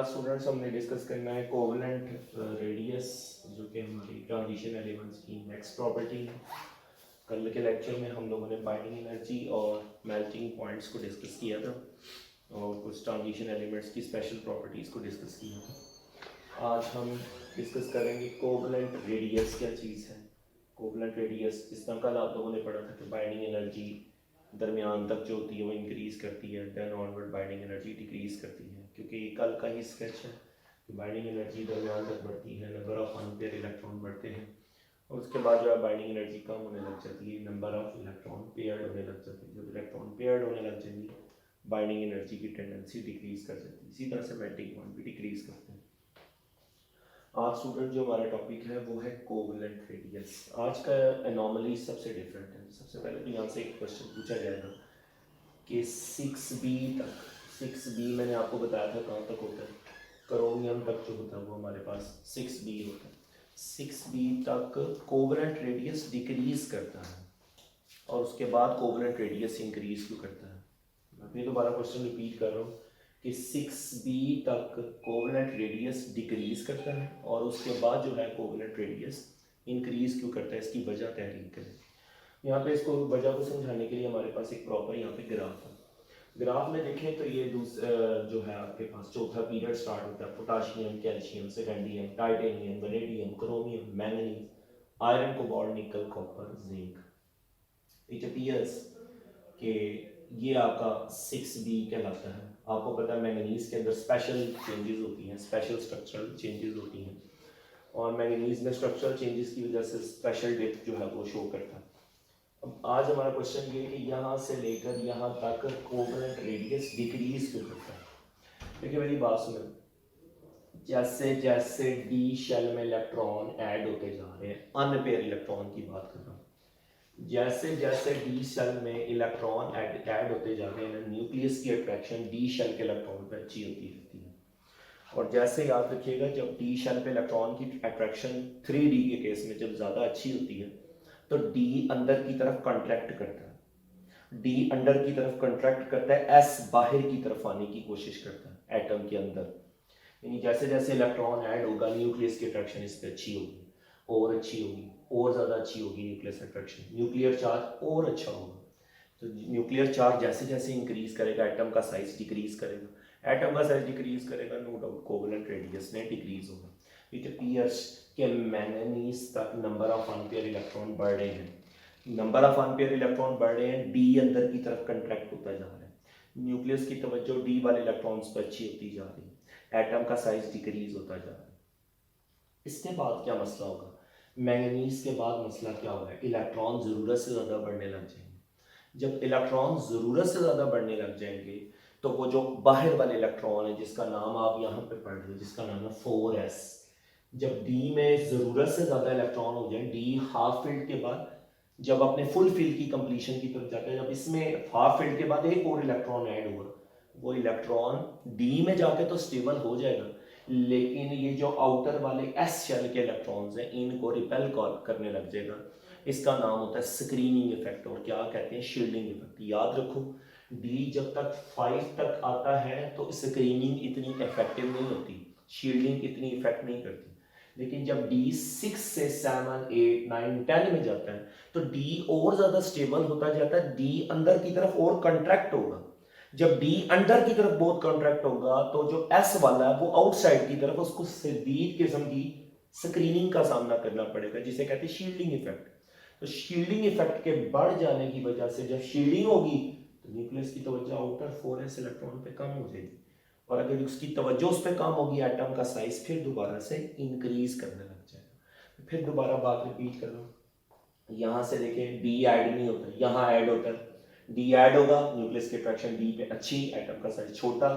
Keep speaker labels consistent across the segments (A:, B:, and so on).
A: आज स्टूडेंट्स हमने डिस्कस करना है कोवलेंट रेडियस जो कि हमारी ट्रांजिशन एलिमेंट्स की नेक्स्ट प्रॉपर्टी है। कल के लेक्चर में हम लोगों ने बाइंडिंग एनर्जी और मेल्टिंग पॉइंट्स को डिस्कस किया था और कुछ ट्रांजिशन एलिमेंट्स की स्पेशल प्रॉपर्टीज़ को डिस्कस किया था। आज हम डिस्कस करेंगे कोवलेंट रेडियस क्या चीज़ है। कोवलेंट रेडियस जिस तरह कल आप लोगों ने पढ़ा था कि बाइंडिंग एनर्जी दरमियान तक जो होती है वो इंक्रीज़ करती है, then onward binding energy decrease करती है, क्योंकि कल का ही स्केच है कि बाइंडिंग एनर्जी दरमियान तक बढ़ती है, नंबर ऑफ अनपेयर इलेक्ट्रॉन बढ़ते हैं और उसके बाद जो है बाइंडिंग एनर्जी कम होने लग जाती है, नंबर ऑफ इलेक्ट्रॉन पेयर्ड होने लग जाते हैं। जब इलेक्ट्रॉन पेयर्ड होने लग जाएंगे बाइंडिंग एनर्जी की टेंडेंसी डिक्रीज़ कर जाती है। इसी तरह से मेल्टिंग पॉइंट भी डिक्रीज़ करते हैं। आज स्टूडेंट जो हमारा टॉपिक है वो है कोवलेंट रेडियस। आज का एनॉमली सबसे डिफरेंट है। सबसे पहले तो यहाँ से एक क्वेश्चन पूछा जाएगा कि 6b तक, 6b मैंने आपको बताया था कहाँ तक होता है, करोनियम तक जो होता है वो हमारे पास 6b होता है। 6b तक कोवलेंट रेडियस डिक्रीज करता है और उसके बाद कोवलेंट रेडियस इंक्रीज क्यों करता है। मैं फिर दोबारा क्वेश्चन रिपीट कर रहा हूँ कि 6b तक कोवलेंट रेडियस डिक्रीज करता है और उसके बाद जो है कोवलेंट रेडियस इंक्रीज क्यों करता है, इसकी वजह तहरीर करें। यहाँ पे इसको वजह को समझाने के लिए हमारे पास एक प्रॉपर यहाँ पे ग्राफ है। ग्राफ में देखें तो ये जो है आपके पास चौथा पीरियड स्टार्ट होता है, potassium, calcium, scandium, titanium, vanadium, chromium, manganese, iron, cobalt, nickel, copper, zinc. It appears कि ये आपका 6b कहलाता है। आपको पता है मैंगनीज के अंदर स्पेशल चेंजेस होती हैं, स्पेशल स्ट्रक्चरल चेंजेस होती हैं और मैंगनीज में स्ट्रक्चरल चेंजेस की वजह से स्पेशल डेप्थ जो है वो शो करता है। अब आज हमारा क्वेश्चन ये है कि यहाँ से लेकर यहाँ तक कोवलेंट रेडियस डिक्रीज क्यों करता है। देखिए मेरी बात सुनो, जैसे जैसे डी शेल में इलेक्ट्रॉन ऐड होते जा रहे हैं, अनपेयर इलेक्ट्रॉन की बात कर रहा हूँ, जैसे जैसे डी शेल में इलेक्ट्रॉन ऐड होते जा रहे हैं, न्यूक्लियस की अट्रैक्शन डी शेल के इलेक्ट्रॉन पर अच्छी होती रहती है। और जैसे याद रखिएगा जब डी शेल पे इलेक्ट्रॉन की अट्रैक्शन 3d के केस में जब ज़्यादा अच्छी होती है तो डी अंदर की तरफ कंट्रैक्ट करता है, डी अंदर की तरफ कंट्रैक्ट करता है, एस बाहर की तरफ आने की कोशिश करता है एटम के अंदर। यानी जैसे जैसे इलेक्ट्रॉन ऐड होगा न्यूक्लियस की अट्रैक्शन इस पर अच्छी होगी और अच्छी होगी और ज़्यादा अच्छी होगी न्यूक्लियस अट्रैक्शन, न्यूक्लियर चार्ज और अच्छा होगा। तो न्यूक्लियर चार्ज जैसे जैसे इंक्रीज करेगा एटम का साइज डिक्रीज करेगा, एटम का साइज डिक्रीज करेगा, नो डाउट कोवलेंट रेडियस में डिक्रीज होगा। इट अपीयर्स कि मैंगनीज तक नंबर ऑफ अनपेयर इलेक्ट्रॉन बढ़ रहे हैं, नंबर ऑफ अनपेयर इलेक्ट्रॉन बढ़ रहे हैं, डी अंदर की तरफ कंट्रैक्ट होता जा रहा है, न्यूक्लियस की तवज्जो डी वाले इलेक्ट्रॉन्स पर अच्छी होती जा रही है, एटम का साइज डिक्रीज होता जा रहा है। इसके बाद क्या मसला होगा, मैंगनीज के बाद मसला क्या होगा, इलेक्ट्रॉन ज़रूरत से ज़्यादा बढ़ने लग जाएंगे। जब इलेक्ट्रॉन ज़रूरत से ज़्यादा बढ़ने लग जाएंगे तो वो जो बाहर वाले इलेक्ट्रॉन है जिसका नाम आप यहाँ पे पढ़ रहे हो, जिसका नाम है 4s, जब डी में ज़रूरत से ज़्यादा इलेक्ट्रॉन हो जाए, डी हाफ फील्ड के बाद जब अपने फुल फील्ड की कंप्लीशन की तरफ जाता है, जब इसमें हाफ फील्ड के बाद एक और इलेक्ट्रॉन ऐड हुआ, वो इलेक्ट्रॉन डी में जाके तो स्टेबल हो जाएगा लेकिन ये जो आउटर वाले एस शेल के इलेक्ट्रॉन्स हैं इनको रिपेल करने लग जाएगा। इसका नाम होता है स्क्रीनिंग इफेक्ट और क्या कहते हैं, शील्डिंग इफेक्ट। याद रखो डी जब तक 5 तक आता है तो स्क्रीनिंग इतनी इफेक्टिव नहीं होती, शील्डिंग इतनी इफेक्ट नहीं करती, लेकिन जब डी 6 से 7, 8, 9, 10 में जाता है तो डी और ज्यादा स्टेबल होता जाता है, डी अंदर की तरफ और कंट्रैक्ट होगा। जब डी अंदर की तरफ बहुत कॉन्ट्रैक्ट होगा तो जो एस वाला है वो आउटसाइड की तरफ, उसको शदीद किस्म की स्क्रीनिंग का सामना करना पड़ेगा जिसे कहते हैं शील्डिंग इफेक्ट। तो शील्डिंग इफेक्ट के बढ़ जाने की वजह से जब शील्डिंग होगी तो न्यूक्लियस की तवज्जो आउटर 4s इलेक्ट्रॉन पे कम हो जाएगी और अगर उसकी तवज्जो उस पर कम होगी एटम का साइज फिर दोबारा से इंक्रीज करने लग जाएगा। फिर दोबारा बात रिपीट कर रहा हूँ, यहाँ से देखें डी ऐड नहीं होता, यहाँ ऐड होता है, डी ऐड होगा, न्यूक्लियस की अट्रैक्शन डी पे अच्छी, एटम का साइज छोटा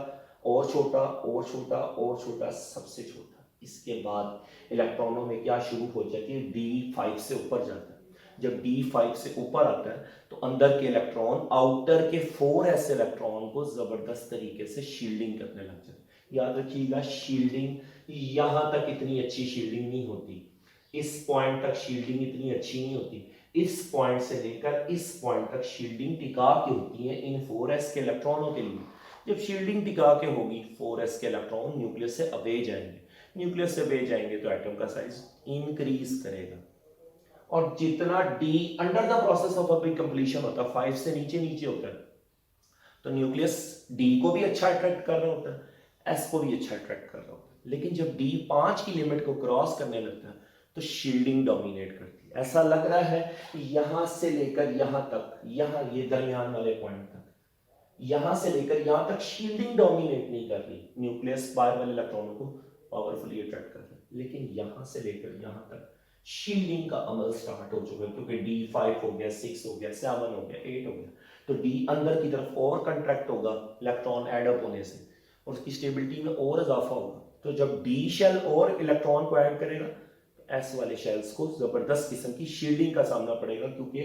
A: और छोटा और छोटा और छोटा, सबसे छोटा। इसके बाद इलेक्ट्रॉनों में क्या शुरू हो जाती है, D5 से ऊपर जाता है। जब D5 से ऊपर आता है तो अंदर के इलेक्ट्रॉन आउटर के 4s इलेक्ट्रॉन को जबरदस्त तरीके से शील्डिंग करने लग जाते हैं। याद रखिएगा शील्डिंग यहाँ तक इतनी अच्छी शील्डिंग नहीं होती, इस पॉइंट तक शील्डिंग इतनी अच्छी नहीं होती, इस पॉइंट से लेकर इस पॉइंट तक शील्डिंग टिकाव की होती है इन 4s के इलेक्ट्रॉनों के लिए। जब शील्डिंग टिका के होगी 4s के इलेक्ट्रॉन न्यूक्लियस से अवे जाएंगे, न्यूक्लियस से अवे जाएंगे तो एटम का साइज इंक्रीज करेगा, और जितना d under the process of a completion होता है 5 से नीचे नीचे होता है, तो न्यूक्लियस d को भी अच्छा अट्रैक्ट कर रहा होता है, s को भी अच्छा अट्रैक्ट कर रहा होता है, लेकिन जब d 5 की लिमिट को क्रॉस करने लगता है तो शील्डिंग डोमिनेट करती है। ऐसा लग रहा है यहां से लेकर यहां तक, यहां ये दरमियान वाले पॉइंट तक, यहां से लेकर यहां तक शील्डिंग डोमिनेट नहीं कर रही, न्यूक्लियस बाहर वाले इलेक्ट्रॉनों को पावरफुली अट्रैक्ट कर रहा है, लेकिन यहां से लेकर यहां तक शील्डिंग का अमल स्टार्ट हो चुका है, क्योंकि D5 हो गया, 6 हो गया, 7 हो गया, 8 हो गया, तो D अंदर की तरफ और कंट्रैक्ट होगा इलेक्ट्रॉन ऐड अप होने से, और उसकी स्टेबिलिटी में और इजाफा होगा। तो जब D शेल और इलेक्ट्रॉन को ऐड करेगा तो S वाले शेल्स को जबरदस्त किस्म की शील्डिंग का सामना पड़ेगा, क्योंकि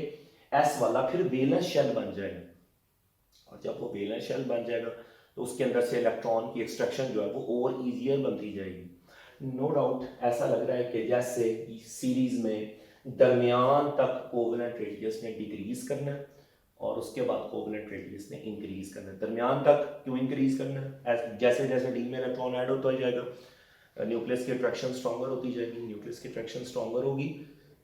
A: S वाला फिर वैलेंस शेल बन जाएगा, और जब वो वैलेंस शेल बन जाएगा तो उसके अंदर से इलेक्ट्रॉन की एक्सट्रैक्शन जो है वो और ईजियर बनती जाएगी। नो डाउट ऐसा लग रहा है कि जैसे सीरीज में दरमियान तक कोवेलेंट रेडियस ने डिक्रीज करना है और उसके बाद कोवेलेंट रेडियस ने इंक्रीज करना है। दरमियान तक क्यों इंक्रीज करना है? जैसे जैसे डी में इलेक्ट्रॉन ऐड होता जाएगा, न्यूक्लियस की अट्रैक्शन स्ट्रॉन्गर होती जाएगी, न्यूक्लियस की अट्रैक्शन स्ट्रॉन्गर होगी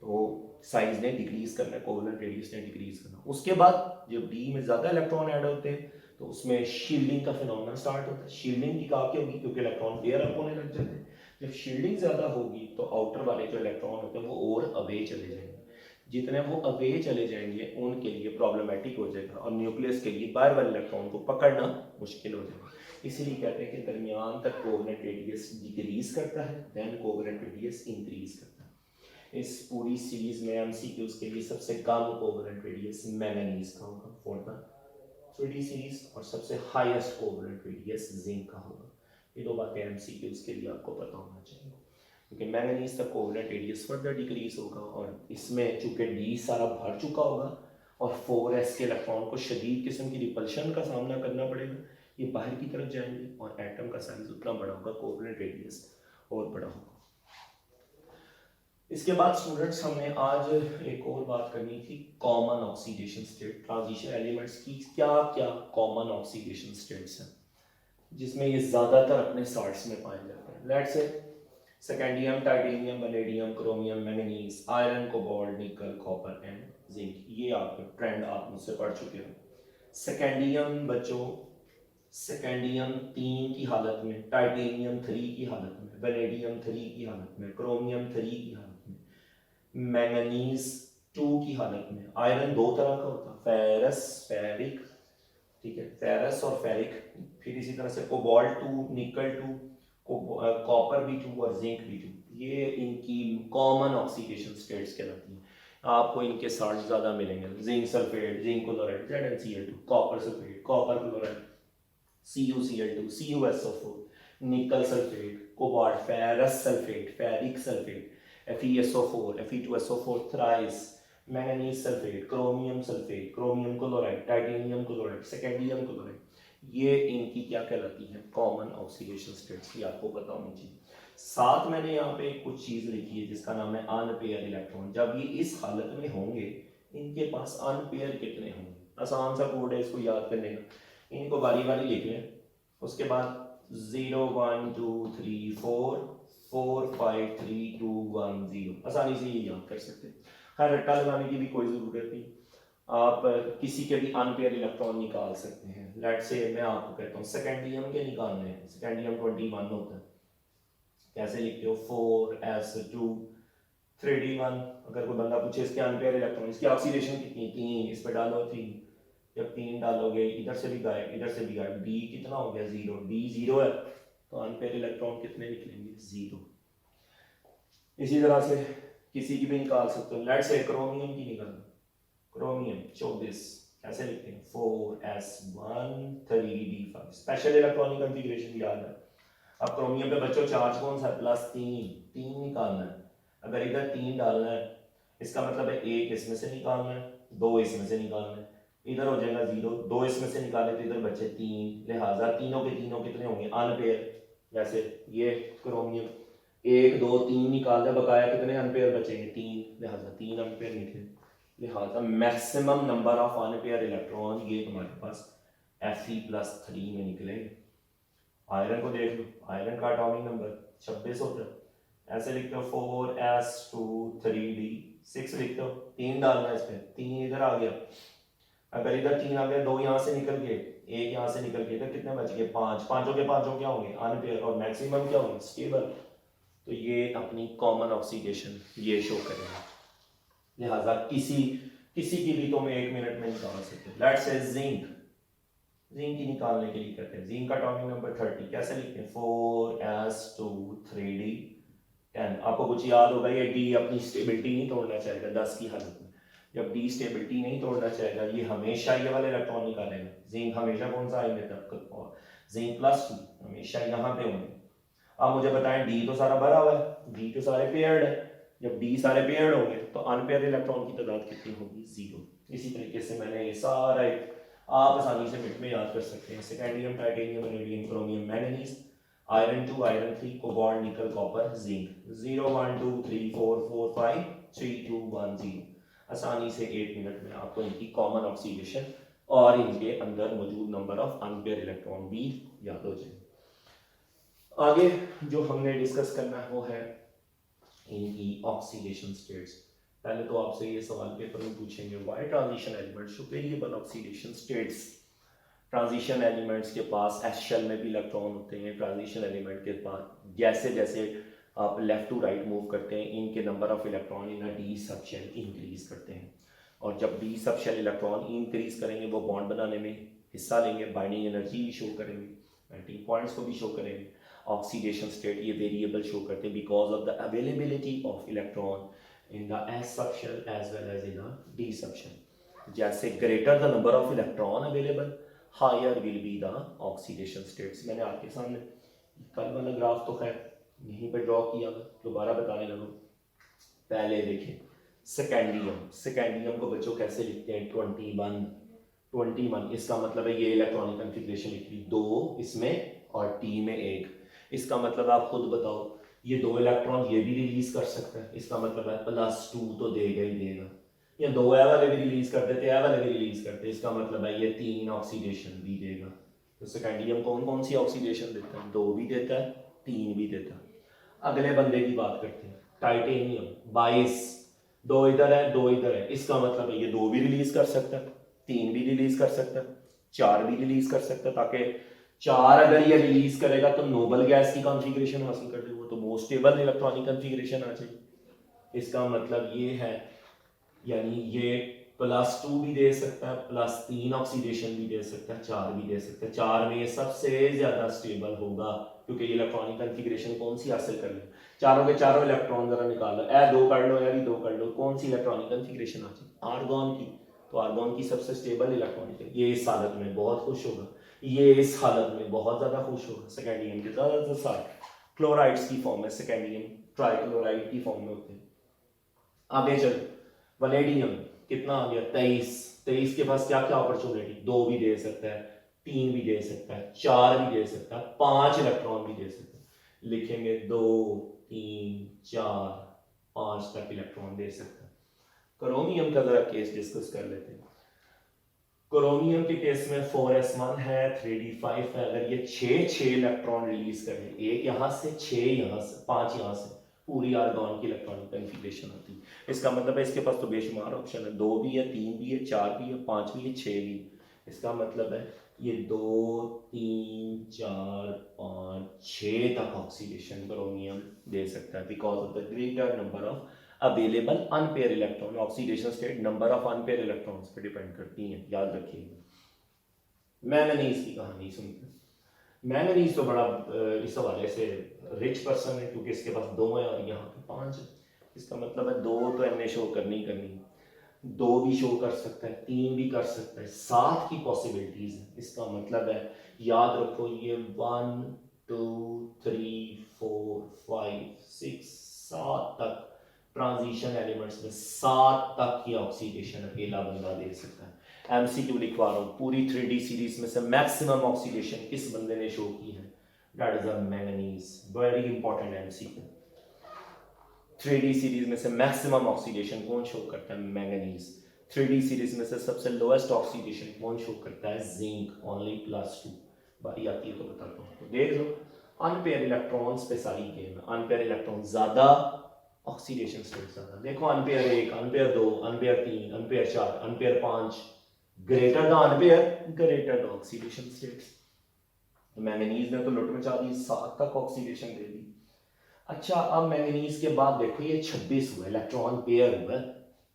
A: तो साइज ने डिक्रीज करना है, कोवेलेंट रेडियस ने डिक्रीज करना। उसके बाद जब डी में ज्यादा इलेक्ट्रॉन ऐड होते हैं तो उसमें शील्डिंग का फिनोमेना स्टार्ट होता है। शील्डिंग की क्या होगी? क्योंकि इलेक्ट्रॉन पेयर अप होने लग जाते हैं। जब शील्डिंग ज्यादा होगी तो आउटर वाले जो इलेक्ट्रॉन होते हैं वो और अवे चले जाएंगे, जितने वो अवे चले जाएंगे उनके लिए प्रॉब्लमेटिक हो जाएगा और न्यूक्लियस के लिए बाहर वाले इलेक्ट्रॉन को पकड़ना मुश्किल हो जाएगा। इसीलिए कहते हैं कि दरमियान तक कोवेलेंट रेडियस डिक्रीज करता है, देन कोवेलेंट रेडियस इंक्रीज करता है। इस पूरी सीरीज में एमसीक्यूज के लिए सबसे कम कोवेलेंट रेडियस मैंगनीज का होगा फॉर द 3D सीरीज, और सबसे हाईएस्ट कोवेलेंट रेडियस जिंक का होगा। ये दो बातें एमसीक्यूज के लिए आपको पता होना चाहिए, क्योंकि मैंगनीज तक कोवेलेंट रेडियस फर्दर डिक्रीज होगा और इसमें चूंकि डी सारा भर चुका होगा और 4s के इलेक्ट्रॉन को शदीद किस्म की रिपल्शन का सामना करना पड़ेगा, ये बाहर की तरफ जाएंगे और एटम का साइज उतना बड़ा होगा, कोवेलेंट रेडियस और बड़ा होगा। इसके बाद स्टूडेंट्स हमने आज एक और बात करनी थी, common oxidation state. Transition elements की क्या क्या कॉमन ऑक्सीडेशन स्टेट्स हैं जिसमें ये ज्यादातर अपने सॉल्ट्स में पाए जाते हैं। Let's say scandium, titanium, vanadium, chromium, manganese, iron, cobalt, nickel, copper and zinc. ये आपके ट्रेंड आप मुझसे पढ़ चुके हो। सेकेंडियम बच्चों, सेकेंडियम 3 की हालत में, टाइटेनियम 3 की हालत में, वैनेडियम 3 की हालत में, क्रोमियम 3 की हालत में, मैंगनीज 2 की हालत में। आयरन दो तरह का होता है, फेरस, फेरिक, ठीक है, फेरस और फेरिक। फिर इसी तरह से कोबाल्ट 2, निकल 2, कॉपर भी 2 और जिंक भी 2। ये इनकी कॉमन ऑक्सीडेशन स्टेट्स कहलाती हैं। आपको इनके साल्ट ज्यादा मिलेंगे, zinc sulphate, zinc chloride, ZnCl2, copper sulphate, copper chloride, CuCl2, CuSO4, nickel sulphate, cobalt, ferrous sulphate, ferric sulphate, FeSO4, Fe2SO4 thrice, manganese sulphate, chromium sulphate, chromium chloride, titanium chloride, scandium chloride. ये इनकी क्या कहलाती है? Common oxidation states. ये आपको पता होनी चाहिए। साथ मैंने यहाँ पे कुछ चीज लिखी है जिसका नाम है अनपेयर इलेक्ट्रॉन। जब ये इस हालत में होंगे, इनके पास अनपेयर कितने होंगे? आसान सा कोड है, इसको याद करने का, इनको बारी बारी लिख लें, उसके बाद 0 1 2 3 4 4 5 3 2 1 0, आसानी से ये याद कर सकते हैं। हर रट्टा लगाने की भी कोई ज़रूरत नहीं, आप किसी के भी अनपेयर इलेक्ट्रॉन निकाल सकते हैं। लेट्स से मैं आपको कहता हूँ सेकेंडियम के निकालने हैं, सेकेंडियम 21 होता है, कैसे लिखते हो? 4s2 3d1। अगर कोई बंदा पूछे इसके अनपेयर इलेक्ट्रॉन, इसकी ऑक्सीडेशन कितनी? 3, इस पर डालो 3, जब 3 डालोगे इधर से भी गायब, इधर से भी गायब, डी कितना हो गया? 0। डी 0 है तो अनपेयर इलेक्ट्रॉन कितने निकलेंगे? 0। इसी तरह से किसी की भी निकाल सकते हो। लेट्स से क्रोमियम की निकालो, क्रोमियम 24, कैसे लिखते हैं? 4s1 3d5। Special electronic configuration याद है। अब क्रोमियम पे बच्चों चार्ज कौन सा है? +3 निकालना है। अगर इधर 3 डालना है, इसका मतलब है 1 इसमें से निकालना है, 2 इसमें से निकालना है, इधर हो जाएगा 0, 2 इसमें से निकाले तो इधर बचे 3, लिहाजा तीनों के तीनों कितने होंगे? अनपेयर। जैसे ये क्रोमियम 1 2 3 निकाल दे, बकाया कितने अनपेयर बचेंगे? 3, लिहाजा 3 अनपेयर निकले। लिहाजा maximum number of unpaired electron ये तुम्हारे पास Fe+3 में निकलेंगे। आयरन को देख लो, आयरन का एटॉमिक नंबर 26 होता है। ऐसे लिखते हो 4s2 3d6 लिखते हो, 3 डालना है इसमें, 3 इधर आ गया। अगर इधर 3 आ गया, 2 यहाँ से निकल गए, 1 यहाँ से निकल गए, तो कितने बच गए? 5। पांचों के पांचों क्या होंगे? अनपेयर, और मैक्सिमम क्या होंगे? स्टेबल। तो ये अपनी कॉमन ऑक्सीडेशन ये शो करेगा। लिहाजा किसी की भी तो मैं 1 मिनट में निकाल सकते हैं। लेट्स से जिंक की निकालने के लिए कहते हैं, जिंक का एटॉमिक नंबर 30। कैसे लिखते हैं? 4s2 3d10। आपको कुछ याद होगा, ये डी अपनी स्टेबिलिटी नहीं तोड़ना चाहेगा 10 की हालत में। जब डी स्टेबिलिटी नहीं तोड़ना चाहेगा, ये हमेशा ये वाले इलेक्ट्रॉन निकालेगा। जिंक हमेशा कौन सा आएंगे तब, और जिंक+2 हमेशा यहाँ पे होंगे। अब मुझे बताएं, डी तो सारा भरा हुआ है, डी तो सारे पेयर्ड है। जब डी सारे पेयर्ड होंगे तो अनपेयर्ड इलेक्ट्रॉन की तादाद कितनी होगी? 0। इसी तरीके से मैंने ये सारा आप आसानी से मिनट में याद कर सकते हैं। Scandium, titanium, vanadium, chromium, manganese, iron 2, iron 3, cobalt, nickel, copper, zinc. 0 1 2 3 4 4 5 3 2 1 0। आसानी से 1 मिनट में आपको इनकी कॉमन ऑक्सीडेशन और इनके अंदर मौजूद नंबर ऑफ अनपेयर इलेक्ट्रॉन भी याद हो जाए। आगे जो हमने डिस्कस करना है वो है इनकी ऑक्सीडेशन स्टेट्स। पहले तो आपसे ये सवाल पेपर में पूछेंगे, why transition elements show variable oxidation states. Transition elements के पास एस शेल में भी इलेक्ट्रॉन होते हैं। ट्रांजिशन एलिमेंट के पास जैसे जैसे आप लेफ्ट टू राइट मूव करते हैं, इनके number of electron in D sub shell increase करते हैं। और जब D sub shell electron increase करेंगे, वो बॉन्ड बनाने में हिस्सा लेंगे, बाइंडिंग एनर्जी भी शो करेंगे, मेल्टिंग पॉइंट्स को भी शो करेंगे। ऑक्सीडेशन स्टेट ये वेरिएबल शो करते हैं because of the availability of electron in the S subshell as well as in the D subshell. जैसे greater the number of electron available, higher will be the oxidation states. मैंने आपके सामने कल वाला graph तो खैर यहीं पे ड्रॉ किया, दोबारा बताने लगूँ। पहले देखें सेकेंडियम को बच्चों कैसे लिखते हैं? 21। इसका मतलब है ये इलेक्ट्रॉनिक कन्फिग्रेशन लिख ली, 2 इसमें और T में 1। इसका मतलब आप खुद बताओ, ये 2 इलेक्ट्रॉन ये भी रिलीज कर सकता है, इसका मतलब है +2 तो देगा ही देगा। या 2 ए वाले भी रिलीज कर देते, ए वाले भी रिलीज करते, इसका मतलब है ये 3 ऑक्सीडेशन भी देगा। तो सेकेंडियम कौन सी ऑक्सीडेशन देता है? 2 भी देता है, 3 भी देता है। अगले बंदे की बात करते हैं, टाइटेनियम 22। 2 इधर है, 2 इधर है, इसका मतलब है ये 2 भी रिलीज कर सकता है, 3 भी रिलीज कर सकता है, 4 भी रिलीज कर सकता है। ताकि 4 अगर ये रिलीज करेगा तो नोबल गैस की कॉन्फ़िगरेशन हासिल कर लेगा, तो मोस्ट स्टेबल इलेक्ट्रॉनिक कॉन्फ़िगरेशन आ जाएगी। इसका मतलब ये है, यानी ये +2 भी दे सकता है, +3 ऑक्सीडेशन भी दे सकता है, 4 भी दे सकता है। 4 में ये सबसे ज्यादा स्टेबल होगा, क्योंकि ये इलेक्ट्रॉनिक कॉन्फ़िगरेशन कौन सी हासिल कर ले? चारों के चारों इलेक्ट्रॉन जरा निकाल लो, ए 2 कर लो, ए भी 2 कर लो, कौन सी इलेक्ट्रॉनिक कॉन्फ़िगरेशन आ जाए? आर्गॉन की। तो आर्गॉन की सबसे स्टेबल इलेक्ट्रॉनिक है। ये इस हालत में बहुत खुश होगा, ये इस हालत में बहुत ज्यादा खुश होगा। सेकेंडियम के ज्यादातर साथ क्लोराइड्स की फॉर्म में, सेकेंडियम ट्राइक्लोराइड की फॉर्म में होते हैं। आगे चलो, वैनेडियम कितना आ गया? 23 के पास क्या क्या अपॉर्चुनिटी? 2 भी दे सकता है, 3 भी दे सकता है, 4 भी दे सकता है, 5 इलेक्ट्रॉन भी दे सकता है। लिखेंगे 2 3 4 5 तक इलेक्ट्रॉन दे सकता है। क्रोमियम का जरा केस डिस्कस कर लेते हैं। क्रोमियम के केस में 4s1 है, 3d5 है। अगर ये 6 इलेक्ट्रॉन रिलीज करे, एक यहाँ से, 6 यहाँ से, 5 यहाँ से, पूरी आर्गॉन की इलेक्ट्रॉनिक कॉन्फ़िगरेशन होती है। इसका मतलब है इसके पास तो बेशुमार ऑप्शन है, 2 भी है, 3 भी है, 4 भी है, 5 भी है, 6 भी है। इसका मतलब है ये 2 3 4 5 6 तक ऑक्सीडेशन क्रोमियम दे सकता है, because of the greater number of available unpaired electron. Oxidation state number of unpaired electrons पर डिपेंड करती हैं, याद रखिएगा। मैंगनीज की कहानी सुनते हैं। मैंगनीज तो बड़ा इस हवाले से रिच पर्सन है, क्योंकि इसके पास 2 है और यहाँ पे 5 है। इसका मतलब है 2 तो एमने शो करनी करनी, 2 भी शो कर सकता है, 3 भी कर सकता है, 7 की पॉसिबिलिटीज है। इसका मतलब है, याद रखो, ये 1 2 3 4 5 6 7 तक ट्रांजिशन एलिमेंट्स में 7 तक की ऑक्सीडेशन अकेला बंदा दे सकता है। एमसीक्यू लिखवा रहा हूँ, पूरी 3D सीरीज में से मैक्सिमम ऑक्सीडेशन किस बंदे ने शो की है? That is a manganese. Very important MCQ. 3D series में से मैक्सिमम ऑक्सीडेशन कौन शो करता है? मैंगनीज। 3D सीरीज में से सबसे लोएस्ट ऑक्सीडेशन कौन शो करता है? Zinc, only +2। बारी आती है तो बताता हूँ, तो देख लो अनपेयर इलेक्ट्रॉन्स पे सारी गेम है। अनपेयर इलेक्ट्रॉन ज्यादा, ऑक्सीडेशन स्टेट ज्यादा। देखो unpair 1, unpair 2, unpair 3, unpair 4, unpair 5 greater the unpair, greater the oxidation states. Manganese ने तो लुट मचा दी, 7 तक ऑक्सीडेशन दे दी। अच्छा अब मैंगनीज के बाद देखो ये 26 हुआ, इलेक्ट्रॉन पेयर हुआ,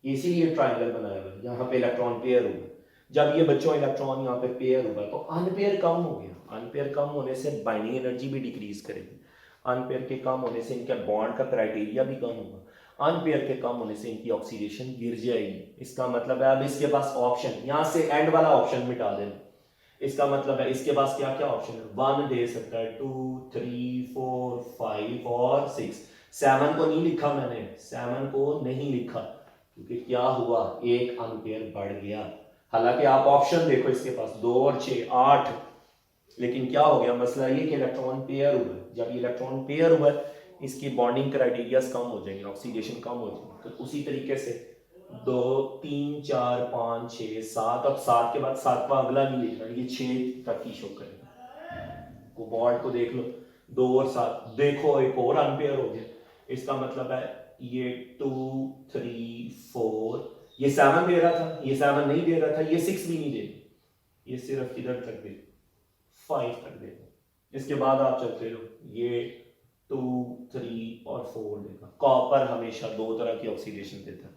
A: इसीलिए ट्रायंगल बनाया हुआ, यहाँ पे इलेक्ट्रॉन पेयर हुआ। जब ये बच्चों इलेक्ट्रॉन यहाँ पे पेयर हुआ तो अनपेयर कम हो गया। अनपेयर कम होने से बाइंडिंग एनर्जी भी डिक्रीज करेगी। अनपेयर के कम होने से इनके बॉन्ड का क्राइटेरिया भी कम होगा। अनपेयर के कम होने से इनकी ऑक्सीडेशन गिर जाएगी। इसका मतलब है अब इसके पास ऑप्शन, यहाँ से एंड वाला ऑप्शन मिटा देना। इसका मतलब है इसके पास क्या क्या ऑप्शन है? 1 दे सकता है, 2, 3, 4, 5 और 6। 7 को नहीं लिखा मैंने, 7 को नहीं लिखा क्योंकि क्या हुआ, एक अनपेयर बढ़ गया। हालांकि आप ऑप्शन देखो इसके पास 2 और 6, 8, लेकिन क्या हो गया, मसला ये कि इलेक्ट्रॉन पेयर हुआ। जब ये इलेक्ट्रॉन पेयर हुआ इसकी बॉन्डिंग क्राइटेरियाज कम हो जाएंगे, ऑक्सीडेशन कम हो जाएगी। तो उसी तरीके से 2, 3, 4, 5, 6, 7, अब 7 के बाद 7वां अगला नहीं लिखना, ये 6 तक ही शो करेगा। कोबाल्ट को देख लो, 2 और 7, देखो एक और अनपेयर हो गया। इसका मतलब है ये 2, 3, 4, ये 7 दे रहा था, ये 7 नहीं दे रहा था, ये 6 भी नहीं दे, ये सिर्फ इधर तक दे, 5 तक दे। इसके बाद आप चलते रहो, ये 2, 3 और 4 देगा। कॉपर हमेशा 2 तरह की ऑक्सीडेशन देता है,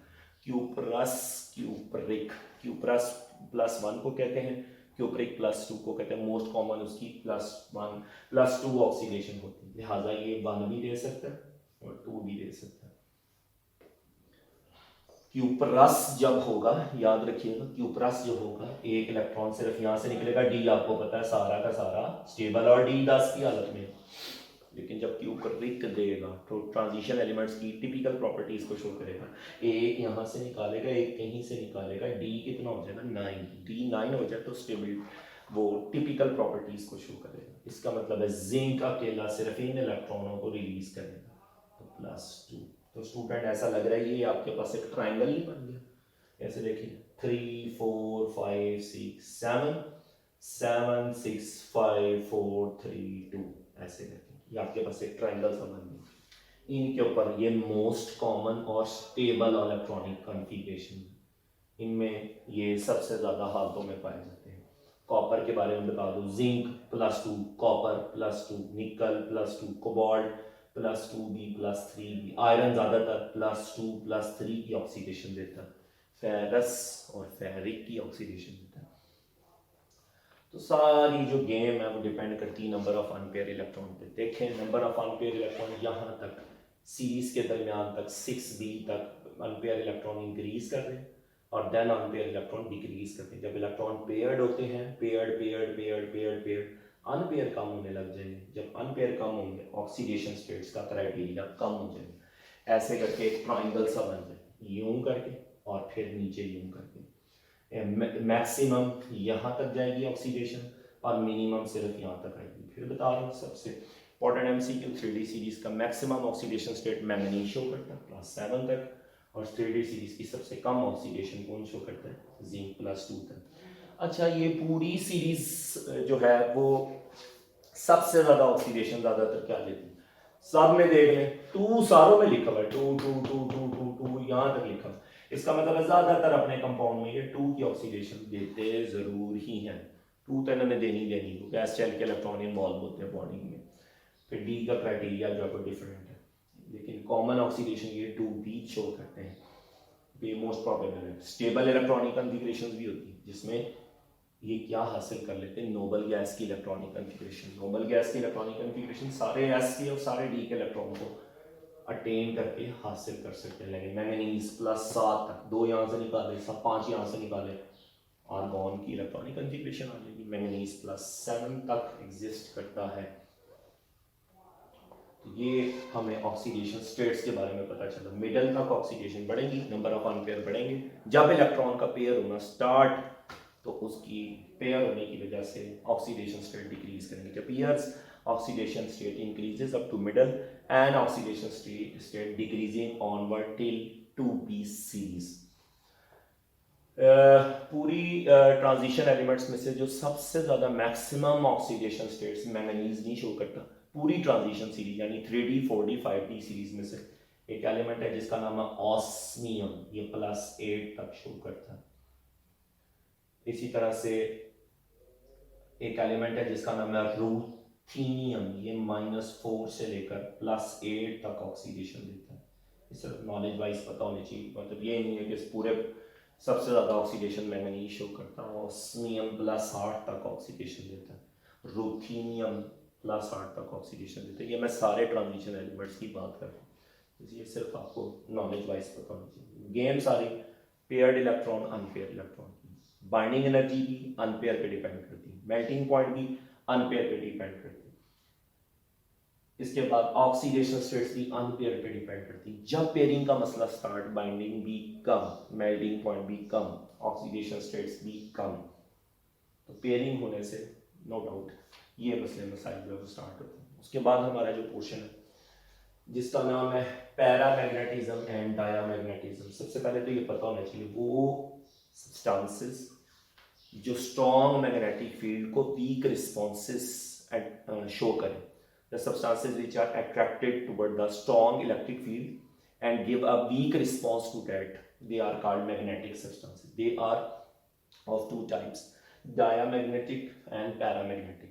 A: क्यूप्रस, क्यूप्रिक। क्यूप्रस +1 को कहते हैं, क्यूप्रिक +2 को कहते हैं। मोस्ट कॉमन उसकी +1 +2 ऑक्सीडेशन होती है, लिहाजा ये 1 भी दे सकता है और 2 भी दे सकता है। क्यूप्रस जब होगा, याद रखिएगा, क्यूप्रस जो होगा एक इलेक्ट्रॉन सिर्फ यहां से निकलेगा, डी आपको पता है सारा का सारा स्टेबल और डी 10 की हालत में। लेकिन जब क्यूप्रिक देगा तो ट्रांजिशन एलिमेंट्स की टिपिकल प्रॉपर्टीज को शो करेगा। एक यहां से निकालेगा, एक कहीं से निकालेगा, डी कितना हो जाएगा 9, डी 9 हो जाए तो स्टेबल वो टिपिकल प्रॉपर्टीज को शो करेगा। इसका मतलब है जिंक अकेला सिर्फ इन इलेक्ट्रॉनों को रिलीज करेगा, तो +2। तो स्टूडेंट ऐसा लग रहा है ये आपके पास एक ट्राइंगल ही बन गया। ऐसे देखिए 3, 4, 5, 6, 7, 7, 6, 5, 4, 3, 2, ऐसे करके ये आपके पास एक ट्राइंगल सा बन गया। इनके ऊपर ये मोस्ट कॉमन और स्टेबल इलेक्ट्रॉनिक कॉन्फ़िगरेशन, इनमें ये सबसे ज्यादा हालतों में पाए जाते हैं। कॉपर के बारे में बता दो, जिंक +2, कॉपर +2, निकल +2, कोबाल्ट +2 बी +3 बी, आयरन ज्यादातर +2 +3 की ऑक्सीडेशन देता है, फेरस और फेरिक की ऑक्सीडेशन देता है। तो सारी जो गेम है वो डिपेंड करती है नंबर ऑफ अनपेयर इलेक्ट्रॉन पे। देखें नंबर ऑफ अनपेयर इलेक्ट्रॉन यहाँ तक सीरीज के दरमियान तक 6b तक अनपेयर इलेक्ट्रॉन इंक्रीज कर रहे हैं और देन अनपेयर इलेक्ट्रॉन डिक्रीज करते हैं। जब इलेक्ट्रॉन पेयर्ड होते हैं, paired paired paired paired paired, unpaired कम होने लग जाएंगे। जब अनपेयर कम होंगे ऑक्सीडेशन स्टेट्स का क्राइटेरिया कम हो जाएगा। ऐसे करके एक ट्राइंगल सा बन जाए, यूं करके और फिर नीचे यूं करके। मैक्सिमम यहाँ तक जाएगी ऑक्सीडेशन और मिनिमम सिर्फ यहाँ तक आएगी। फिर बता रहा हूँ सबसे इंपॉर्टेंट MCQ 3D सीरीज का maximum oxidation state manganese show करता है +7 तक, और 3D सीरीज की सबसे कम ऑक्सीडेशन कौन शो करता है? जिंक +2 तक। अच्छा ये पूरी सीरीज जो है वो सबसे ज्यादा ऑक्सीडेशन ज्यादातर क्या लेती है? सब में देख लें, 2 सारों में लिखा हुआ है, 2 2 2 2 2 2 यहाँ तक लिखा हुआ है। इसका मतलब है ज्यादातर अपने कंपाउंड में ये 2 की ऑक्सीडेशन देते जरूर ही हैं। 2 तो इन्होंने देनी क्योंकि एस शेल के इलेक्ट्रॉन इन्वॉल्व होते हैं बॉन्डिंग में। फिर डी का क्राइटेरिया जो है डिफरेंट है, लेकिन कॉमन ऑक्सीडेशन ये 2 भी शो करते हैं। ये मोस्ट प्रोबेबल है। स्टेबल इलेक्ट्रॉनिक कॉन्फ़िगरेशन भी होती है जिसमें ये क्या हासिल कर लेते हैं, नोबल गैस की इलेक्ट्रॉनिक कॉन्फ़िगरेशन। नोबल गैस की इलेक्ट्रॉनिक कॉन्फ़िगरेशन सारे एस के और सारे डी के इलेक्ट्रॉन को अटेन करके हासिल कर सकते हैं। लेकिन मैंगनीज +7 तक, 2 यहाँ से निकाले, 5 यहाँ से निकाले, आर्गॉन की इलेक्ट्रॉनिक कॉन्फ़िगरेशन आ जाएगी। मैंगनीज +7 तक एग्जिस्ट करता है। तो ये हमें ऑक्सीडेशन स्टेट्स के बारे में पता चला। मिडल तक ऑक्सीडेशन बढ़ेगी, नंबर ऑफ अनपेयर बढ़ेंगे। जब इलेक्ट्रॉन का पेयर होना स्टार्ट तो उसकी पेयर होने की वजह से ऑक्सीडेशन स्टेट डिक्रीज करेंगे। जब pairs oxidation state increases up to middle and oxidation state decreasing onward till 2p series. पूरी ट्रांजिशन एलिमेंट्स में से जो सबसे ज़्यादा मैक्सिमम ऑक्सीडेशन स्टेट्स मैंगनीज नहीं शो करता पूरी ट्रांजिशन सीरीज यानी 3D 4D 5D सीरीज में से एक एलिमेंट है जिसका नाम है ऑस्मियम, ये +8 तक शो करता है। इसी तरह से एक एलिमेंट है जिसका नाम है रूथीनियम, ये -4 से लेकर +8 तक ऑक्सीडेशन देता है। ये सिर्फ नॉलेज वाइज पता होनी चाहिए, मतलब ये नहीं है कि इस पूरे सबसे ज़्यादा ऑक्सीडेशन मैंगनीज शो करता है। ऑस्मियम +8 तक ऑक्सीडेशन देता है, रूथीनियम +8 तक ऑक्सीडेशन देता है। ये मैं सारे ट्रांजिशन एलिमेंट्स की बात कर रहा हूँ, ये सिर्फ आपको नॉलेज वाइज पता होनी चाहिए। गेम सारी पेयर्ड इलेक्ट्रॉन अनपेयर इलेक्ट्रॉन की, बाइंडिंग एनर्जी भी अनपेयर पे डिपेंड करती है, मेल्टिंग पॉइंट भी अनपेयर पे डिपेंड करती है। इसके बाद ऑक्सीडेशन स्टेट्स भी अनपेयर पे डिपेंड करती है। जब पेयरिंग का मसला स्टार्ट, बाइंडिंग भी कम, मेल्टिंग पॉइंट भी कम, ऑक्सीडेशन स्टेट्स भी कम, तो पेयरिंग होने से नो डाउट ये मसले मसाइल जो है स्टार्ट होते हैं। उसके बाद हमारा जो पोर्शन है जिसका नाम है पैरामैग्नेटिज्म एंड डायामैग्नेटिज्म। सबसे पहले तो ये पता होना चाहिए वो सब्सटेंसेस जो स्ट्रॉन्ग मैग्नेटिक फील्ड को वीक रिस्पॉन्सेस शो करें। The substances which are attracted toward the strong electric field and give a weak response to that, they are called magnetic substances. They are of two types, diamagnetic and paramagnetic.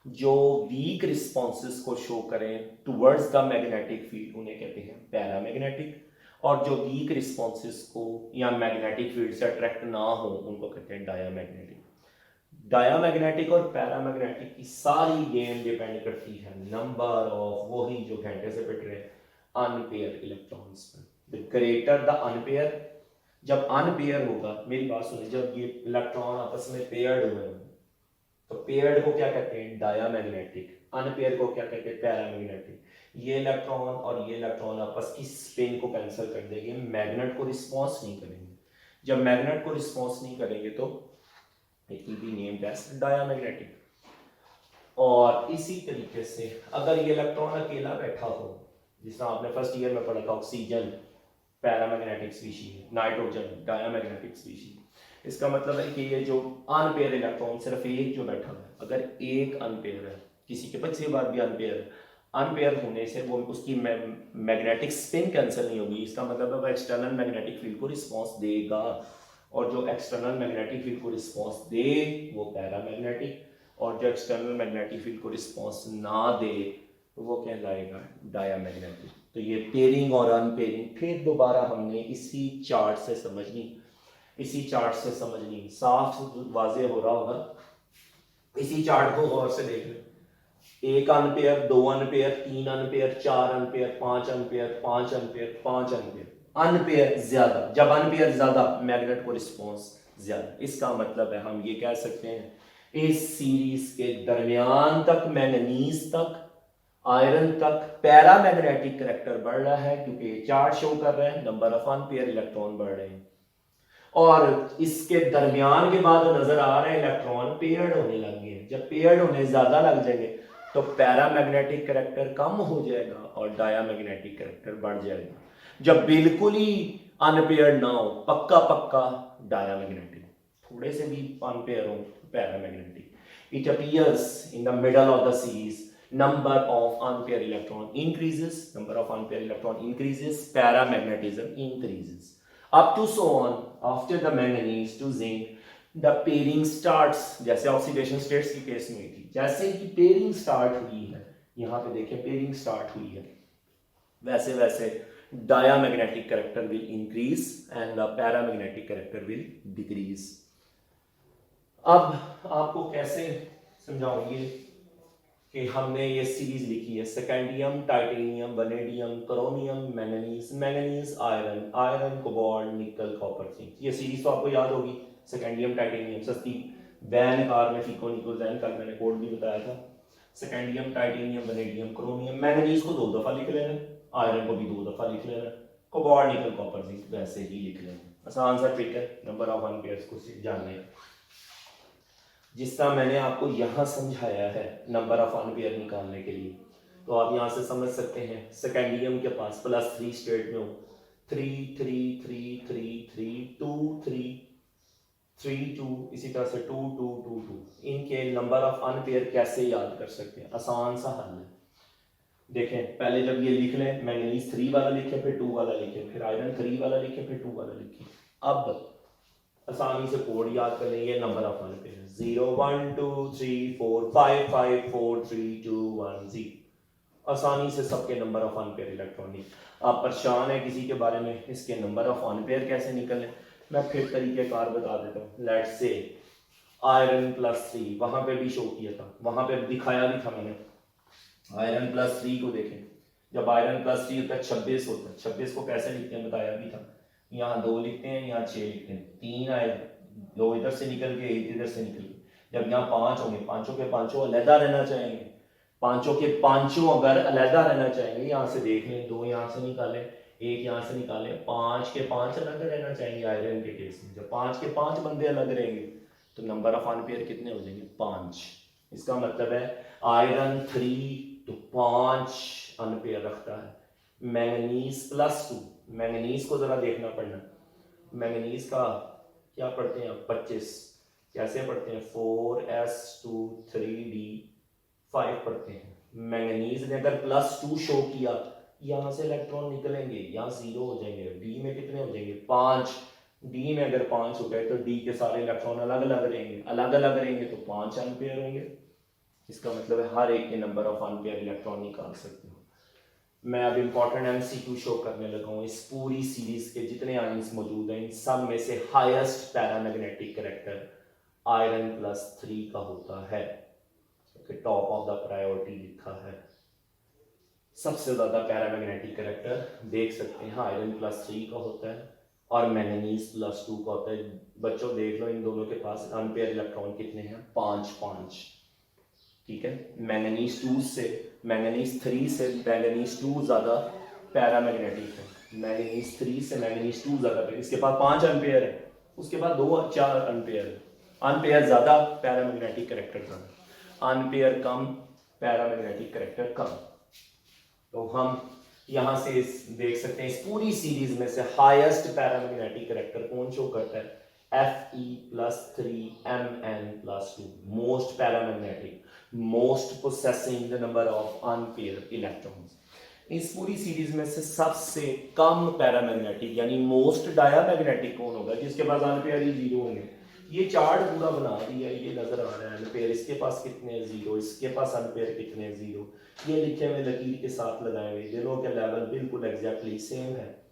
A: जो weak responses को show करें towards the magnetic field उन्हें कहते हैं paramagnetic, और जो weak responses को या magnetic field से attract ना हो उनको कहते हैं diamagnetic। डायामैग्नेटिक और पैरामैग्नेटिक की सारी गेम डिपेंड करती है नंबर ऑफ, वही जो घंटे से पिट रहे, अनपेयर इलेक्ट्रॉन्स पर। द ग्रेटर द अनपेयर, जब अनपेयर होगा, मेरी बात सुनिए, जब ये इलेक्ट्रॉन आपस में पेयर्ड हुए तो पेयर्ड को क्या कहते हैं डायामैग्नेटिक, अनपेयर को क्या कहते हैं पैरामैग्नेटिक। ये इलेक्ट्रॉन और ये इलेक्ट्रॉन आपस की स्पिन को कैंसिल कर देंगे, मैग्नेट को रिस्पॉन्स नहीं करेंगे। जब मैग्नेट को रिस्पॉन्स नहीं करेंगे तो it will be named as diamagnetic। और इसी तरीके से अगर ये इलेक्ट्रॉन अकेला बैठा हो, जिस तरह आपने फर्स्ट ईयर में पढ़ा था, oxygen paramagnetic species, nitrogen diamagnetic species, इसका मतलब है कि ये जो अनपेयर इलेक्ट्रॉन सिर्फ एक जो बैठा है, अगर एक अनपेयर है, किसी के पिछली बार भी अनपेयर है, अनपेयर होने से वो उसकी मैग्नेटिक स्पिन कैंसिल नहीं होगी, इसका मतलब है वो एक्सटर्नल मैग्नेटिक फील्ड को रिस्पॉन्स देगा, और जो एक्सटर्नल मैग्नेटिक फील्ड को रिस्पॉन्स दे वो पैरामैग्नेटिक, और जो एक्सटर्नल मैग्नेटिक फील्ड को रिस्पॉन्स ना दे तो वो कहलाएगा डायामैग्नेटिक। तो ये पेयरिंग और अनपेयरिंग फिर दोबारा हमने इसी चार्ट से समझनी, इसी चार्ट से समझनी, साफ वाज़ेह हो रहा होगा। इसी चार्ट को गौर से देख लें, 1 unpair, 2 unpair, 3 unpair, 4 unpair, 5 unpair, 5 unpair, 5 unpair, unpair ज्यादा। जब अनपेयर ज्यादा, मैग्नेट को रिस्पॉन्स ज्यादा। इसका मतलब है हम ये कह सकते हैं इस सीरीज के दरमियान तक, मैंगनीज तक, आयरन तक पैरामैग्नेटिक करैक्टर बढ़ रहा है, क्योंकि चार्ट शो कर रहे हैं नंबर ऑफ अनपेयर इलेक्ट्रॉन बढ़ रहे हैं, और इसके दरमियान के बाद नजर आ रहे हैं इलेक्ट्रॉन पेयर्ड होने लग गए। जब पेयर्ड होने ज्यादा लग जाएंगे तो पैरामैग्नेटिक करैक्टर कम हो जाएगा और डायामैग्नेटिक करैक्टर बढ़ जाएगा। जब बिल्कुल ही अनपेयर्ड ना हो, पक्का पक्का डायामैग्नेटिक, थोड़े से भी अनपेयर हो paramagnetic. It appears in the middle of the series, number of unpaired electron increases, number of unpaired electron increases, paramagnetism increases, up to so on after the manganese to zinc the pairing starts। जैसे oxidation states की case में थी, जैसे ही pairing start हुई है, यहाँ पे देखिए पेयरिंग स्टार्ट हुई है, वैसे वैसे diamagnetic character will increase and the paramagnetic character will decrease। अब आपको कैसे समझाऊंगी कि हमने ये सीरीज लिखी है, scandium, titanium, vanadium, chromium, manganese, manganese, iron, iron, cobalt, nickel, copper, zinc. ये सीरीज तो आपको याद होगी, सेकेंडियम, टाइटेनियम, सस्ती वैन कार में फीको निकल वैन, कल मैंने कोड भी बताया था। सेकेंडियम, टाइटेनियम, वनेडियम, क्रोमियम, मैंगनीज को 2 दफा लिख लेना, आयरन को भी 2 दफा लिख लेना, कोबाल्ट, निकल, कॉपर, जिंक वैसे ही लिख लेना। आसान सा ट्रिक है नंबर ऑफ अनपेयर्स को जानने का। जिस तरह मैंने आपको यहाँ समझाया है नंबर ऑफ अनपेयर निकालने के लिए, तो आप यहाँ से समझ सकते हैं सेकेंडियम के पास +3 स्टेट में हो, 3 3 3 3 3 2 3, 3 2, इसी तरह से 2 2 2 2। इनके नंबर ऑफ अनपेयर कैसे याद कर सकते हैं? आसान सा हल है। देखें, पहले जब ये लिख लें, मैंगनीज 3 वाला लिखें, फिर 2 वाला लिखें, फिर आयरन 3 वाला लिखें, फिर 2 वाला लिखें। अब आसानी से कोड याद कर लेंगे, नंबर ऑफ अनपेयर 0 1 2 3 4 5 5 4 3 2 1 0। आसानी से सबके नंबर ऑफ अनपेयर इलेक्ट्रॉनिक। आप परेशान है किसी के बारे में, इसके नंबर ऑफ अनपेयर कैसे निकलने, मैं फिर तरीक़ेकार बता देता हूँ। लेट्स से आयरन +3 वहां पे भी शो किया था, वहां पे दिखाया भी था मैंने। आयरन +3 को देखें, जब आयरन +3 होता है 26 होता है। 26 को कैसे लिखते हैं बताया भी था। यहाँ 2 लिखते हैं, यहाँ 6 लिखते हैं, 3 आए, 2 इधर से निकल के 1 इधर से निकल के। जब यहाँ 5 होंगे, पांचों के पांचों अलहदा रहना चाहेंगे, पांचों के पांचों अगर अलहदा रहना चाहेंगे, यहाँ से देख लें, 2 यहाँ से निकालें, 1 यहाँ से निकालें, 5 के 5 अलग रहना चाहेंगे। आयरन के केस में जब 5 के 5 बंदे अलग रहेंगे तो नंबर ऑफ अनपेयर कितने हो जाएंगे? 5। इसका मतलब है आयरन 3 तो 5 अनपेयर रखता है। मैंगनीज +2, मैंगनीज को जरा देखना पड़ना। मैंगनीज का क्या पढ़ते हैं? 25 कैसे पढ़ते हैं? 4s2 3d5 पढ़ते हैं। मैंगनीज ने अगर +2 शो किया, यहां से इलेक्ट्रॉन निकलेंगे, यहाँ 0 हो जाएंगे। डी में कितने हो जाएंगे? 5। डी में अगर 5 हो गए तो डी के सारे इलेक्ट्रॉन अलग अलग रहेंगे, अलग अलग रहेंगे तो 5 अनपेयर होंगे। इसका मतलब है हर एक के नंबर ऑफ अनपेयर इलेक्ट्रॉन निकाल सकते हो। मैं अब इंपॉर्टेंट एमसीक्यू शो करने लगा हूँ। इस पूरी सीरीज के जितने आयंस मौजूद हैं, इन सब में से हाईएस्ट पैरामैग्नेटिक कैरेक्टर आयरन +3 का होता है। टॉप ऑफ द प्रायोरिटी लिखा है। सबसे ज्यादा पैरामैग्नेटिक कैरेक्टर देख सकते हैं आयरन +3 का होता है और मैंगनीज +2 का होता है। बच्चों देख लो, इन दोनों के पास अनपेयर इलेक्ट्रॉन कितने हैं? 5 5। ठीक है, मैंगनीज 2 से, मैंगनीज 3 से मैंगनीज 2 ज्यादा पैरामैग्नेटिक है। मैंगनीज 3 से मैंगनीज 2 ज्यादा, इसके पास 5 अनपेयर है, उसके बाद 2 4 अनपेयर है। अनपेयर ज्यादा, पैरामैग्नेटिक कैरेक्टर ज्यादा। अनपेयर कम, पैरामैग्नेटिक कैरेक्टर कम। तो हम यहां से देख सकते हैं इस पूरी सीरीज में से हाईएस्ट पैरामैग्नेटिक कैरेक्टर कौन शो करता है? Fe+3Mn+2, most paramagnetic, most possessing the number of unpaired electrons. इस पूरी सीरीज में से सबसे कम पैरामैग्नेटिक यानी मोस्ट डायामैग्नेटिक कौन होगा? जिसके पास अनपेयर ही 0 होंगे। ये चार्ट पूरा बना दिया, ये नजर आ रहा है अनपेयर इसके पास कितने 0, इसके पास अनपेयर कितने 0, ये लिखे हुए लकीर के साथ लगाए हुए। दोनों के लेवल बिल्कुल एग्जैक्टली सेम है।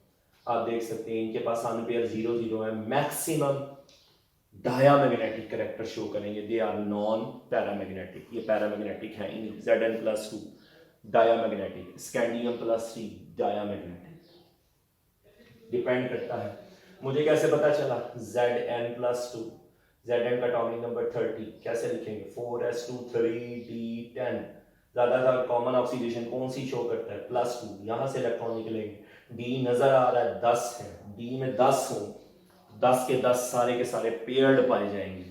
A: आप देख सकते हैं इनके पास अनपेयर 0 0 है। मैक्सिमम डायामैग्नेटिक कैरेक्टर शो करेंगे, दे आर नॉन पैरामैग्नेटिक। ये पैरामैग्नेटिक है ही नहीं। Zn+2 diamagnetic, scandium +3 diamagnetic. Depend करता है। मुझे कैसे पता चला? Zn+2, Zn का एटॉमिक नंबर 30, कैसे लिखेंगे? 4s2 3d10। ज्यादातर कॉमन ऑक्सीडेशन कौन सी शो करता है? +2। यहां से इलेक्ट्रॉन निकलेंगे, डी नजर आ रहा है 10 है, डी में 10 हो, 10 के 10 सारे के सारे पेयर्ड पाए जाएंगे,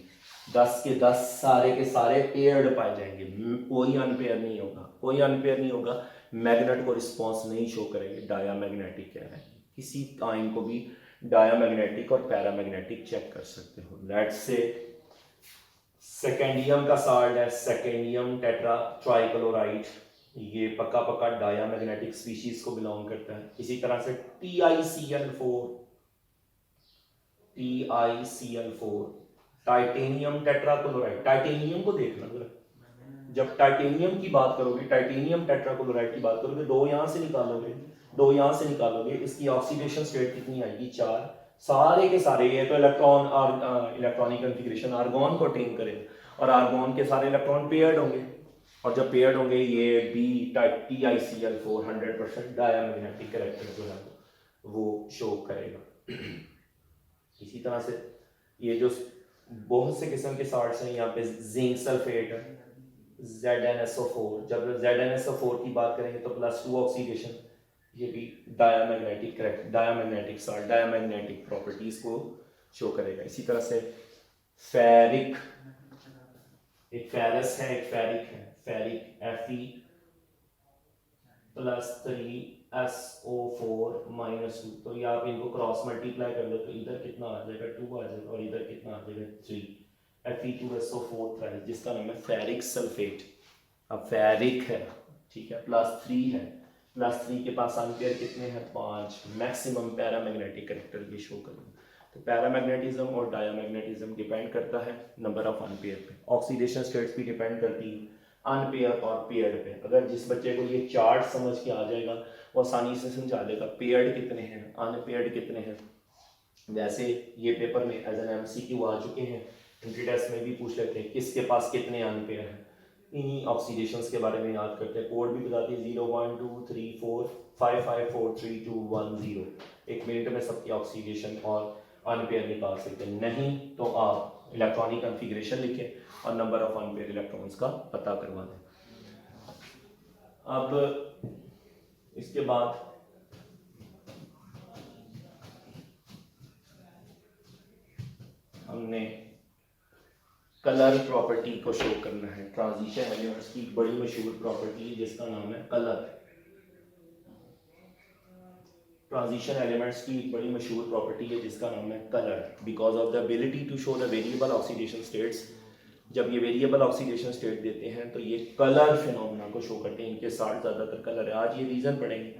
A: 10 के 10 सारे के सारे पेयर्ड पाए जाएंगे। कोई अनपेयर नहीं होगा, कोई अनपेयर नहीं होगा। मैग्नेट को रिस्पॉन्स नहीं शो करेंगे, डायामैग्नेटिक कह रहे हैं। किसी आयन को भी डायामैग्नेटिक और पैरामैग्नेटिक चेक कर सकते हो। लेट्स से सेकेंडियम का साल्ट है, सेकेंडियम टेट्रा ट्राइक्लोराइड, ये पक्का पक्का डायामैग्नेटिक स्पीशीज को बिलोंग करता है। इसी तरह से TiCl4 टाइटेनियम टेट्राक्लोराइड। टाइटेनियम को देखना जरा, जब टाइटेनियम की बात करोगे, टाइटेनियम टेट्राक्लोराइड की बात करोगे, 2 यहां से निकालोगे, 2 यहां से निकालोगे, इसकी ऑक्सीडेशन स्टेट कितनी आएगी? 4। सारे के सारे, ये तो इलेक्ट्रॉन और इलेक्ट्रॉनिक कॉन्फ़िगरेशन आर्गॉन को अटेन करें और आर्गॉन के सारे इलेक्ट्रॉन पेयर्ड होंगे, और जब पेयर्ड होंगे ये बी TiCl4 100% डायामैग्नेटिक कैरेक्टर जो है वो शो करेगा। इसी तरह से ये जो बहुत से किस्म के साल्ट्स हैं, यहाँ पे जिंक सल्फेट है, ZnSO4। जब ZnSO4 की बात करेंगे तो +2 ऑक्सीडेशन, ये भी diamagnetic correct, diamagnetic salt, diamagnetic properties को शो करेगा। इसी तरह से फेरिक, एक फेरस है, एक फेरिक है। Ferric Fe +3SO4 -2। तो ये आप इनको क्रॉस मल्टीप्लाई कर लो तो इधर कितना आ जाएगा 2 आ जाएगा और इधर कितना आ जाएगा 3। Fe2SO4 था जिसका नाम है फेरिक सल्फेट। अब फेरिक है, ठीक है, +3 है, +3 के पास एम्पियर कितने हैं 5। मैक्सिमम पैरामैग्नेटिक करैक्टर भी शो करेंगे। तो पैरामैग्नेटिज्म और डायमैग्नेटिज्म डिपेंड करता है नंबर ऑफ एम्पियर पे। ऑक्सीडेशन स्टेट्स भी डिपेंड करती है अनपेयर और पेयर्ड पे। अगर जिस बच्चे को ये चार्ट समझ के आ जाएगा वो आसानी से समझा देगा पेयर्ड कितने हैं अनपेयर्ड कितने हैं। वैसे ये पेपर में एज एन MCQ आ चुके हैं, एंट्री टेस्ट में भी पूछ लेते हैं किसके पास कितने अनपेयर हैं। इन्हीं ऑक्सीडेशंस के बारे में याद करते हैं। कोड भी बताते हैं 0 1 2 3 4 5 5 4 3 2 1 0। एक मिनट में सबकी ऑक्सीडेशन और अनपेयर निकाल सकते हैं। नहीं तो आप इलेक्ट्रॉनिक कॉन्फ़िगरेशन लिखें और नंबर ऑफ अनपेयर इलेक्ट्रॉन्स का पता करवा दें। अब इसके बाद हमने कलर प्रॉपर्टी को शो करना है। ट्रांजिशन एलिमेंट्स की बड़ी मशहूर प्रॉपर्टी है जिसका नाम है कलर। ट्रांजिशन एलिमेंट्स की बड़ी मशहूर प्रॉपर्टी है जिसका नाम है colour. Because of the ability to show the variable oxidation states, जब ये वेरिएबल ऑक्सीडेशन स्टेट देते हैं तो ये कलर फिनोमेना को शो करते हैं। इनके साथ ज़्यादातर कलर है। आज ये रीज़न पढ़ेंगे।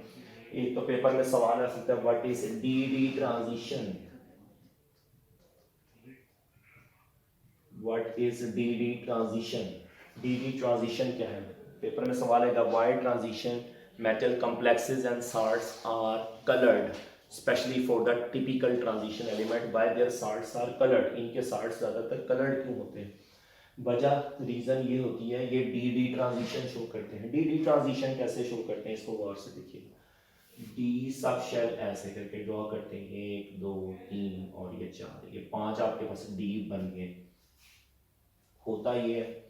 A: एक तो पेपर में सवाल आ सकता है what is D transition. What is D transition. D transition क्या है? पेपर में सवाल आएगा why transition metal complexes and salts are colored especially for the typical transition element why their salts are colored। इनके salts ज़्यादातर colored क्यों होते हैं? वजह रीज़न ये होती है ये डी ट्रांजिशन शो करते हैं। डी ट्रांजिशन कैसे शो करते हैं इसको गौर से देखिए। डी सब शेल ऐसे करके ड्रॉ करते हैं 1 2 3 और ये 4, ये 5 आपके पास डी बन गए। होता ये है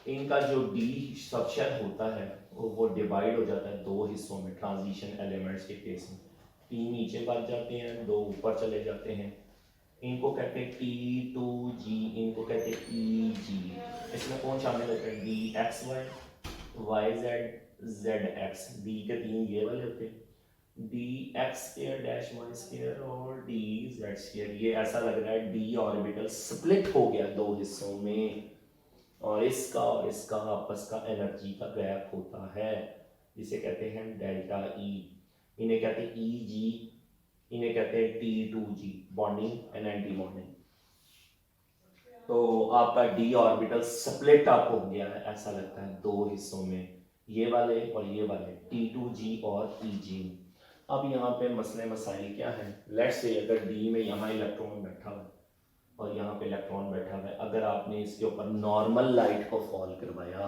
A: इनका जो डी सबशेल होता है वो डिवाइड हो जाता है 2 हिस्सों में। ट्रांजिशन एलिमेंट्स के केस में 3 नीचे बच जाते हैं, 2 ऊपर चले जाते हैं। इनको कहते हैं T2G, इनको कहते हैं EG। इसमें कौन शामिल होता है? DXY, YZ, ZX। D के 3 ये वाले होते हैं, DX² और DZ²। ये ऐसा लग रहा है D ऑर्बिटल स्प्लिट हो गया 2 हिस्सों में और इसका आपस का एनर्जी का गैप होता है जिसे कहते हैं डेल्टा ई। इन्हें कहते हैं EG, इन्हें कहते हैं T2G, bonding and anti bonding. तो आपका डी ऑर्बिटल स्प्लिट अप हो गया है ऐसा लगता है 2 हिस्सों में, ये वाले और ये वाले, T2G और EG। अब यहाँ पे मसले मसाइल क्या है? लेट्स से अगर डी में यहाँ इलेक्ट्रॉन बैठा हुआ है और यहाँ पे इलेक्ट्रॉन बैठा हुआ है, अगर आपने इसके ऊपर नॉर्मल लाइट को फॉल करवाया,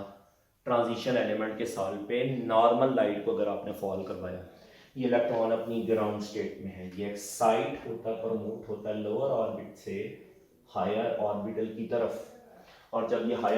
A: ट्रांजिशन एलिमेंट के साल पे नॉर्मल लाइट को अगर आपने फॉल करवाया, ये इलेक्ट्रॉन अपनी ग्राउंड स्टेट में है, ये एक्साइट होता प्रमोट होता है लोअर ऑर्बिट से हायर ऑर्बिटल की तरफ। और जब ये हायर